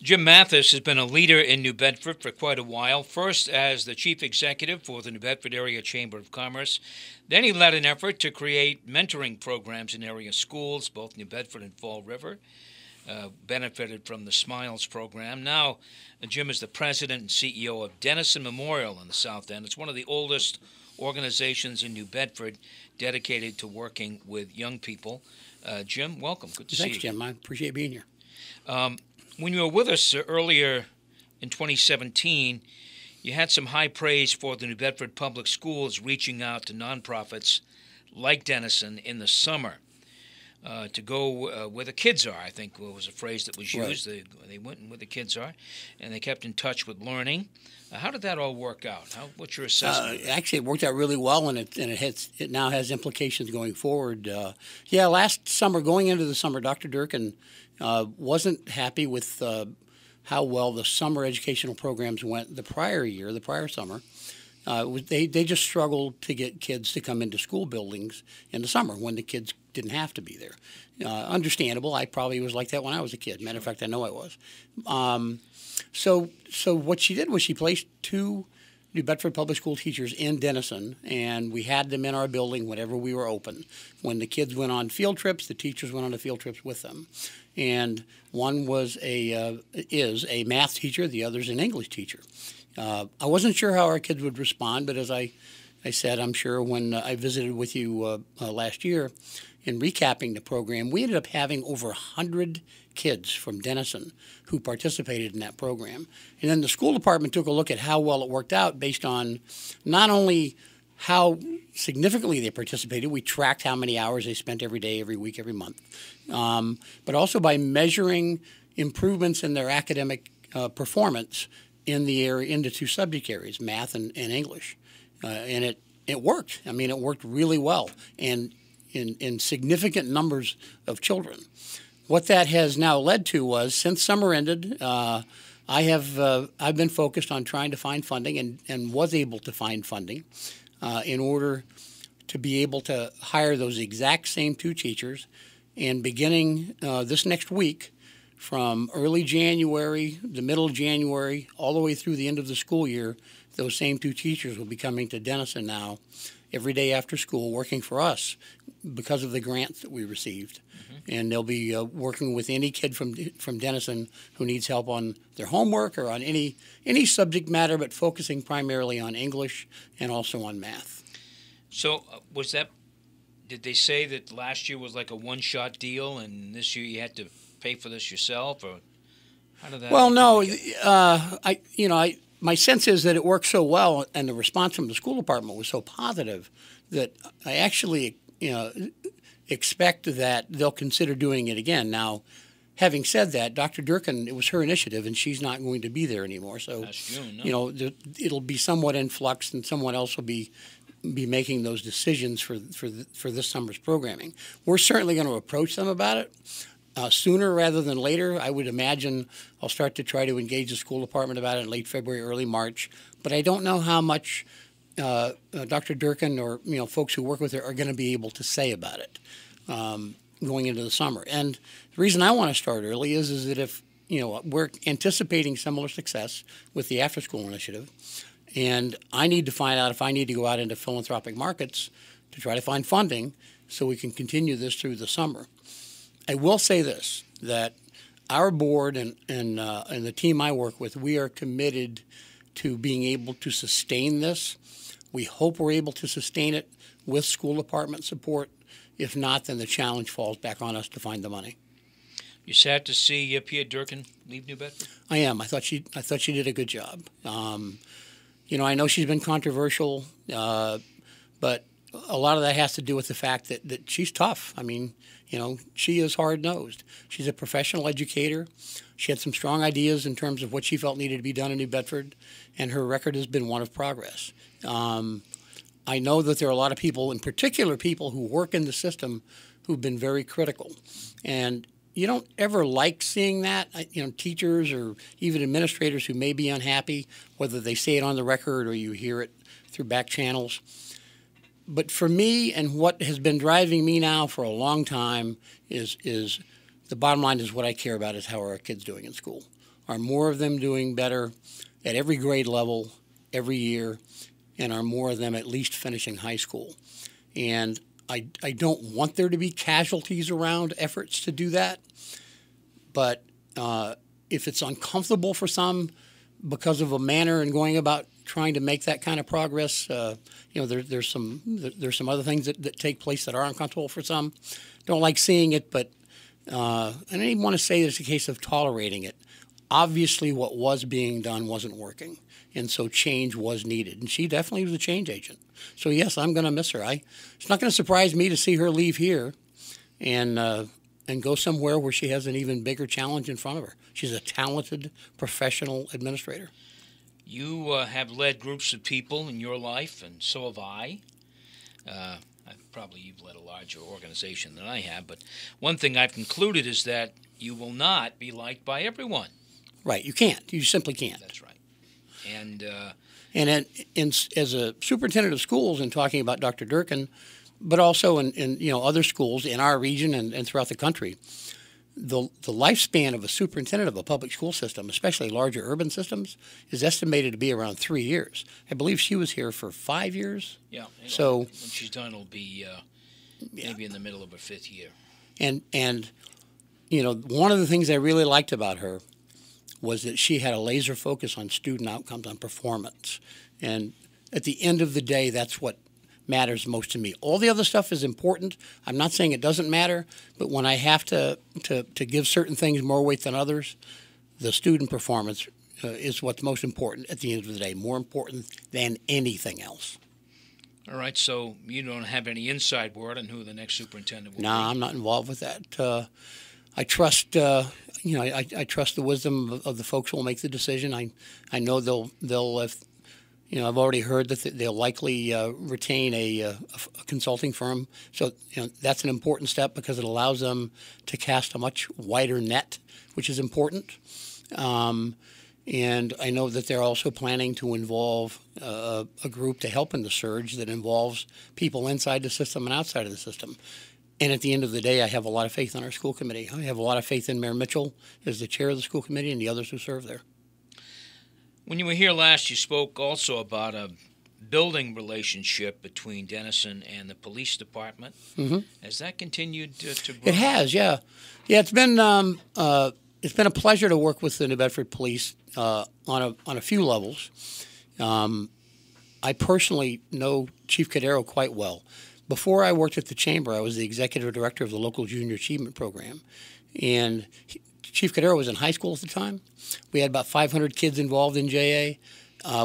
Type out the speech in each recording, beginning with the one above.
Jim Mathis has been a leader in New Bedford for quite a while, first as the chief executive for the New Bedford Area Chamber of Commerce. Then he led an effort to create mentoring programs in area schools, both New Bedford and Fall River, benefited from the Smiles program. Now, Jim is the president and CEO of Dennison Memorial in the South End. It's one of the oldest organizations in New Bedford dedicated to working with young people. Jim, welcome. Good to see you. Thanks, Jim. I appreciate being here. When you were with us earlier in 2017, you had some high praise for the New Bedford Public Schools reaching out to nonprofits like Dennison in the summer to go where the kids are, I think was a phrase that was used. Right. They went where the kids are, and they kept in touch with learning. How did that all work out? What's your assessment? Actually, it worked out really well, and it now has implications going forward. Last summer, going into the summer, Dr. Durkin wasn't happy with how well the summer educational programs went the prior summer. They just struggled to get kids to come into school buildings in the summer when the kids didn't have to be there. Understandable. I probably was like that when I was a kid. Matter of fact, I know I was. So what she did was she placed 2 New Bedford Public School teachers in Dennison, and we had them in our building whenever we were open. When the kids went on field trips, the teachers went on the field trips with them. And one is a math teacher, the other's an English teacher. I wasn't sure how our kids would respond, but as I said, I'm sure when I visited with you last year in recapping the program, we ended up having over 100 kids from Dennison who participated in that program. And then the school department took a look at how well it worked out based on not only how significantly they participated, we tracked how many hours they spent every day, every week, every month, but also by measuring improvements in their academic performance in the area, in the 2 subject areas, math and English. And it worked. I mean, it worked really well and in significant numbers of children. What that has now led to was, since summer ended, I've been focused on trying to find funding and was able to find funding in order to be able to hire those exact same 2 teachers. And beginning this next week, from early January, the middle of January, all the way through the end of the school year, those same 2 teachers will be coming to Dennison now every day after school, working for us because of the grants that we received. Mm-hmm. And they'll be working with any kid from Dennison who needs help on their homework or on any subject matter, but focusing primarily on English and also on math. So did they say that last year was like a one-shot deal and this year you had to pay for this yourself, or how did that? Well, no, my sense is that it worked so well, and the response from the school department was so positive that I actually, expect that they'll consider doing it again. Now, having said that, Dr. Durkin, it was her initiative, and she's not going to be there anymore. So, that's June, no? It'll be somewhat in flux, and someone else will be making those decisions for this summer's programming. We're certainly going to approach them about it. Sooner rather than later. I would imagine I'll start to try to engage the school department about it in late February, early March. But I don't know how much Dr. Durkin or folks who work with her are going to be able to say about it going into the summer. And the reason I want to start early is that if we're anticipating similar success with the after-school initiative, and I need to find out if I need to go out into philanthropic markets to try to find funding so we can continue this through the summer. I will say this, that our board and the team I work with, we are committed to being able to sustain this. We hope we're able to sustain it with school department support. If not, then the challenge falls back on us to find the money. You sad to see Pia Durkin leave New Bedford? I am. I thought she did a good job. I know she's been controversial, but a lot of that has to do with the fact that she's tough. I mean, she is hard-nosed. She's a professional educator. She had some strong ideas in terms of what she felt needed to be done in New Bedford, and her record has been one of progress. I know that there are a lot of people, in particular people who work in the system, who've been very critical. And you don't ever like seeing that. Teachers or even administrators who may be unhappy, whether they say it on the record or you hear it through back channels. But for me, and what has been driving me now for a long time, is the bottom line is what I care about is how are our kids doing in school. Are more of them doing better at every grade level every year, and are more of them at least finishing high school? And I don't want there to be casualties around efforts to do that, but if it's uncomfortable for some because of a manner in going about trying to make that kind of progress, there's some other things that take place that are uncomfortable for some. Don't like seeing it, but I don't even want to say that it's a case of tolerating it. Obviously, what was being done wasn't working, and so change was needed. And she definitely was a change agent. So yes, I'm going to miss her. It's not going to surprise me to see her leave here and go somewhere where she has an even bigger challenge in front of her. She's a talented professional administrator. You have led groups of people in your life, and so have I. Probably you've led a larger organization than I have, but one thing I've concluded is that you will not be liked by everyone. Right, you can't. You simply can't. That's right. And as a superintendent of schools, and talking about Dr. Durkin, but also in other schools in our region and throughout the country, the lifespan of a superintendent of a public school system, especially larger urban systems, is estimated to be around 3 years. I believe she was here for 5 years. Yeah. So when she's done, it'll be maybe in the middle of her 5th year. And one of the things I really liked about her was that she had a laser focus on student outcomes, on performance. And at the end of the day, that's what matters most to me. All the other stuff is important. I'm not saying it doesn't matter, but when I have to give certain things more weight than others, the student performance is what's most important at the end of the day, more important than anything else. All right, so you don't have any inside word on who the next superintendent will be? No, I'm not involved with that. I trust, I trust the wisdom of the folks who will make the decision. I know they'll I've already heard that they'll likely retain a consulting firm. So that's an important step because it allows them to cast a much wider net, which is important. And I know that they're also planning to involve a group to help in the surge that involves people inside the system and outside of the system. And at the end of the day, I have a lot of faith in our school committee. I have a lot of faith in Mayor Mitchell as the chair of the school committee and the others who serve there. When you were here last, you spoke also about a building relationship between Dennison and the police department. Mm-hmm. Has that continued to grow? It has, yeah. Yeah, it's been a pleasure to work with the New Bedford Police on a few levels. I personally know Chief Cadero quite well. Before I worked at the Chamber, I was the executive director of the local junior achievement program, and Chief Cadero was in high school at the time. We had about 500 kids involved in JA.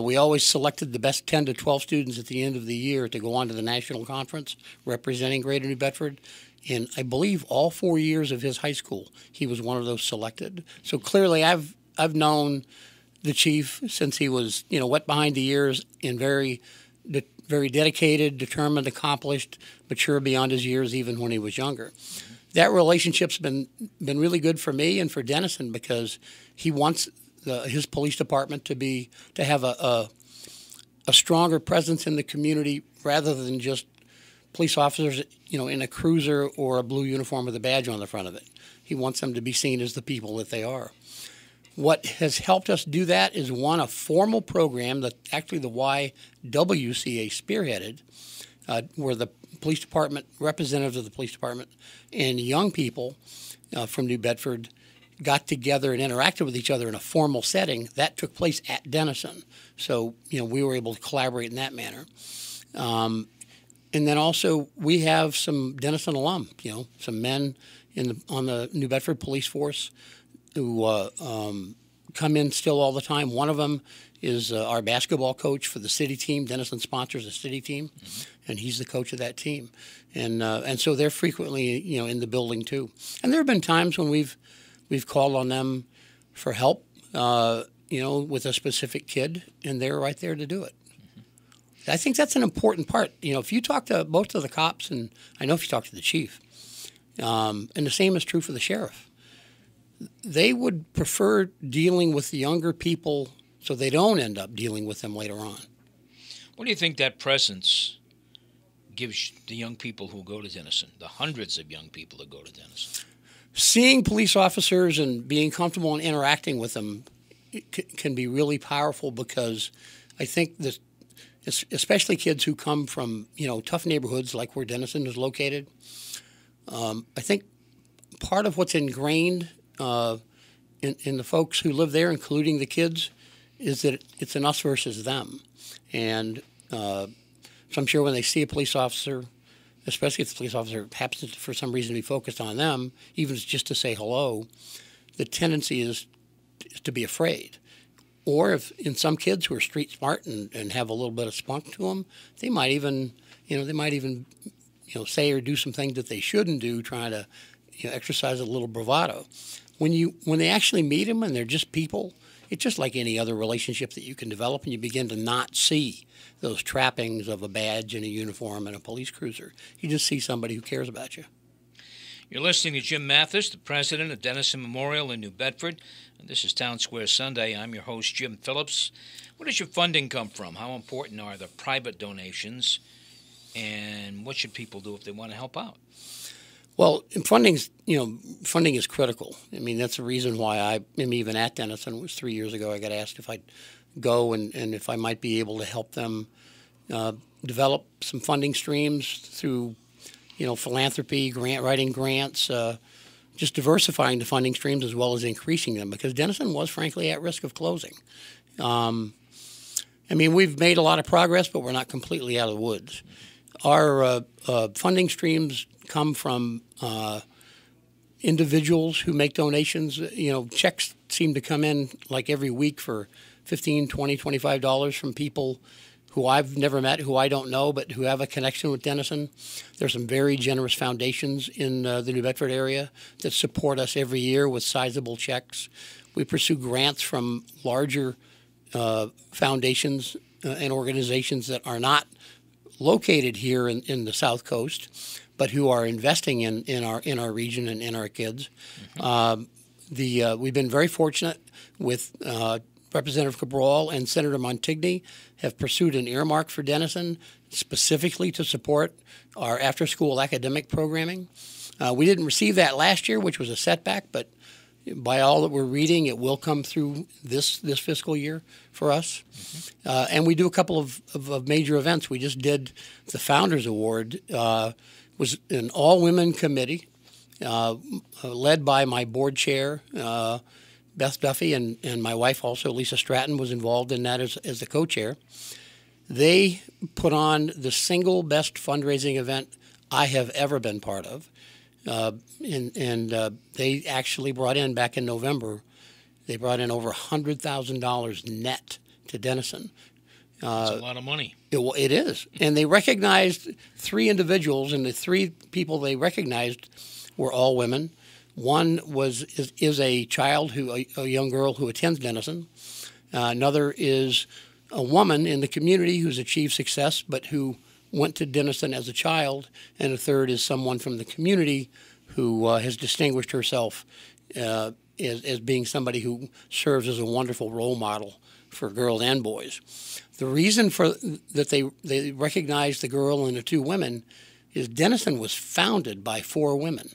We always selected the best 10 to 12 students at the end of the year to go on to the national conference representing Greater New Bedford. And I believe all 4 years of his high school, he was one of those selected. So clearly I've known the chief since he was, wet behind the ears and very dedicated, determined, accomplished, mature beyond his years even when he was younger. That relationship's been really good for me and for Dennison because he wants his police department to have a stronger presence in the community rather than just police officers, in a cruiser or a blue uniform with a badge on the front of it. He wants them to be seen as the people that they are. What has helped us do that is, one, a formal program that actually the YWCA spearheaded, where the police department, representatives of the police department, and young people from New Bedford got together and interacted with each other in a formal setting. That took place at Dennison. So, we were able to collaborate in that manner. And then also we have some Dennison alum, some men on the New Bedford police force who come in still all the time. One of them is our basketball coach for the city team. Dennison sponsors a city team, and he's the coach of that team. And so they're frequently, in the building too. And there have been times when we've called on them for help, with a specific kid, and they're right there to do it. I think that's an important part. If you talk to most of the cops, and I know if you talk to the chief, and the same is true for the sheriff, they would prefer dealing with the younger people so they don't end up dealing with them later on. What do you think that presence gives the young people who go to Dennison, the hundreds of young people that go to Dennison? seeing police officers and being comfortable in interacting with them can be really powerful, because I think that, especially kids who come from tough neighborhoods like where Dennison is located, I think part of what's ingrained in the folks who live there, including the kids, is that it's an us versus them. And so I'm sure when they see a police officer, especially if the police officer happens to, for some reason, to be focused on them, even if it's just to say hello, the tendency is to be afraid. Or if in some kids who are street smart and have a little bit of spunk to them, they might even say or do some things that they shouldn't do, trying to exercise a little bravado. When they actually meet them and they're just people, it's just like any other relationship that you can develop, and you begin to not see those trappings of a badge and a uniform and a police cruiser. You just see somebody who cares about you. You're listening to Jim Mathis, the president of Dennison Memorial in New Bedford. And this is Townsquare Sunday. I'm your host, Jim Phillips. Where does your funding come from? How important are the private donations? And what should people do if they want to help out? Well, funding is critical. I mean, that's the reason why I am even at Dennison. It was 3 years ago. I got asked if I'd go and if I might be able to help them develop some funding streams through, philanthropy, writing grants, just diversifying the funding streams as well as increasing them, because Dennison was, frankly, at risk of closing. We've made a lot of progress, but we're not completely out of the woods. Our funding streams come from individuals who make donations. Checks seem to come in like every week for $15, $20, $25 from people who I've never met, who I don't know, but who have a connection with Dennison. There's some very generous foundations in the New Bedford area that support us every year with sizable checks. We pursue grants from larger foundations and organizations that are not located here in the South Coast, but who are investing in our region and in our kids. Mm-hmm. We've been very fortunate with Representative Cabral and Senator Montigny have pursued an earmark for Dennison specifically to support our after-school academic programming. We didn't receive that last year, which was a setback, but by all that we're reading, it will come through this fiscal year for us. Mm-hmm. And we do a couple of major events. We just did the Founders Award, was an all-women committee led by my board chair, Beth Duffy, and my wife also, Lisa Stratton, was involved in that as the co-chair. They put on the single best fundraising event I have ever been part of. They actually brought in, back in November, they brought in over $100,000 net to Dennison. That's a lot of money. It is. And they recognized three individuals, and the three people they recognized were all women. One is a child, a young girl who attends Dennison. Another is a woman in the community who's achieved success, but who went to Dennison as a child. And a third is someone from the community who has distinguished herself as being somebody who serves as a wonderful role model for girls and boys. The reason for that they recognized the girl and the two women is Dennison was founded by 4 women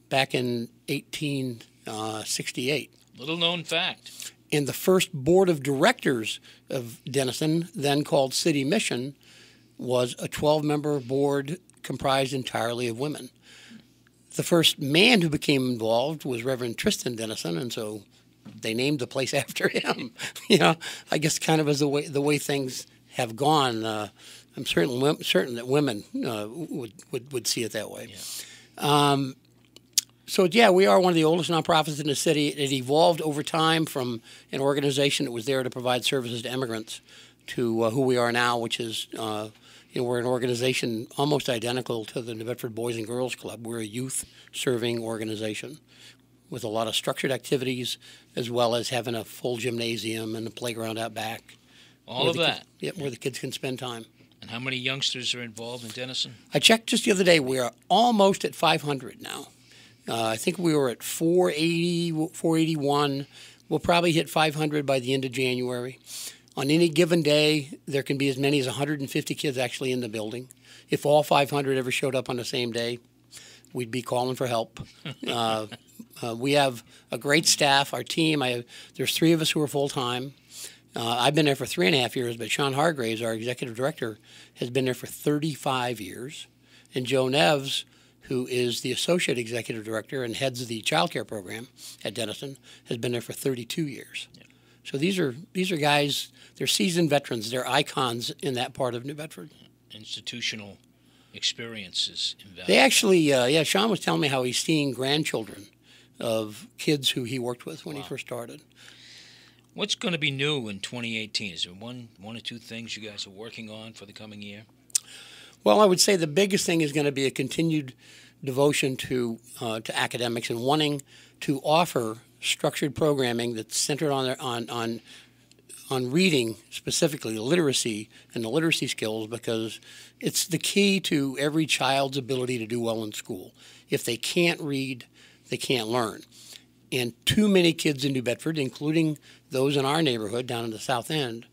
back in 1868. Little known fact. And the first board of directors of Dennison, then called City Mission, was a 12-member board comprised entirely of women. The first man who became involved was Reverend Tristan Dennison, and so they named the place after him. I guess kind of as the way things have gone. I'm certain that women would see it that way. Yeah. We are one of the oldest nonprofits in the city. It evolved over time from an organization that was there to provide services to immigrants to who we are now, which is we're an organization almost identical to the New Bedford Boys and Girls Club. We're a youth-serving organization with a lot of structured activities, as well as having a full gymnasium and a playground out back. All of that? Where the kids can spend time. And how many youngsters are involved in Dennison? I checked just the other day. We are almost at 500 now. I think we were at 480, 481. We'll probably hit 500 by the end of January. On any given day, there can be as many as 150 kids actually in the building. If all 500 ever showed up on the same day, we'd be calling for help. We have a great staff. Our team, there's 3 of us who are full-time. I've been there for 3.5 years, but Sean Hargraves, our executive director, has been there for 35 years. And Joe Neves, who is the associate executive director and heads the child care program at Dennison, has been there for 32 years. Yeah. So these are guys, they're seasoned veterans. They're icons in that part of New Bedford. Institutional experiences invaluable. They actually, Sean was telling me how he's seeing grandchildren of kids who he worked with when he first started. What's going to be new in 2018? Is there one or two things you guys are working on for the coming year? Well, I would say the biggest thing is going to be a continued devotion to academics and wanting to offer structured programming that's centered on reading, specifically literacy and the literacy skills, because it's the key to every child's ability to do well in school. If they can't read, they can't learn. And too many kids in New Bedford, including those in our neighborhood down in the South End,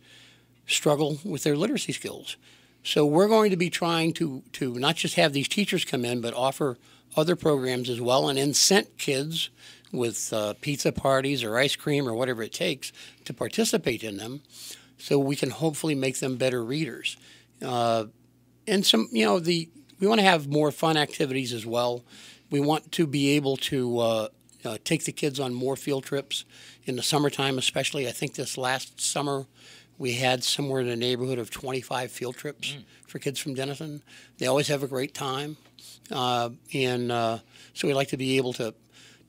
struggle with their literacy skills. So we're going to be trying to not just have these teachers come in, but offer other programs as well and incent kids with pizza parties or ice cream or whatever it takes to participate in them, so we can hopefully make them better readers. And some, we want to have more fun activities as well. We want to be able to take the kids on more field trips in the summertime, especially. I think this last summer we had somewhere in the neighborhood of 25 field trips for kids from Dennison. They always have a great time, so we like to be able to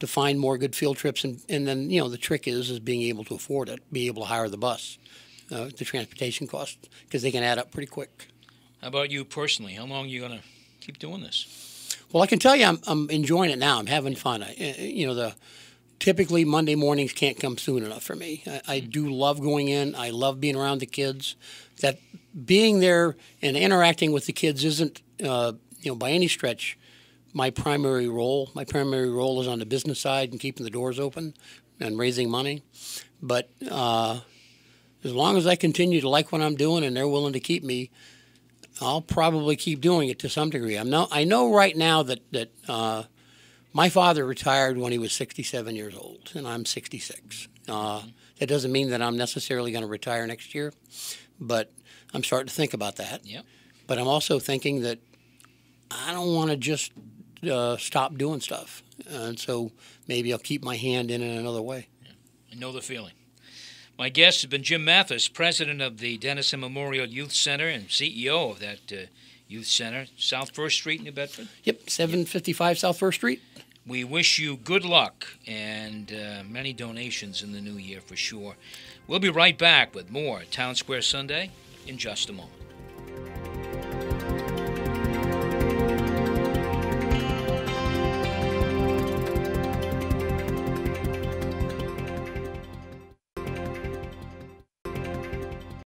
find more good field trips, and then the trick is being able to afford it, be able to hire the bus, the transportation costs, because they can add up pretty quick. How about you personally? How long are you going to keep doing this? Well, I can tell you I'm enjoying it now. I'm having fun. Typically Monday mornings can't come soon enough for me. I do love going in. I love being around the kids. That being there and interacting with the kids isn't, by any stretch, my primary role. My primary role is on the business side and keeping the doors open and raising money. But as long as I continue to like what I'm doing and they're willing to keep me, I'll probably keep doing it to some degree. I know right now that my father retired when he was 67 years old, and I'm 66. That doesn't mean that I'm necessarily going to retire next year, but I'm starting to think about that. Yep. But I'm also thinking that I don't want to just stop doing stuff, and so maybe I'll keep my hand in another way. Yeah. I know the feeling. My guest has been Jim Mathis, president of the Dennison Memorial Youth Center and CEO of that Youth Center, South 1st Street, New Bedford? Yep, 755 South 1st Street. We wish you good luck and many donations in the new year for sure. We'll be right back with more Townsquare Sunday in just a moment.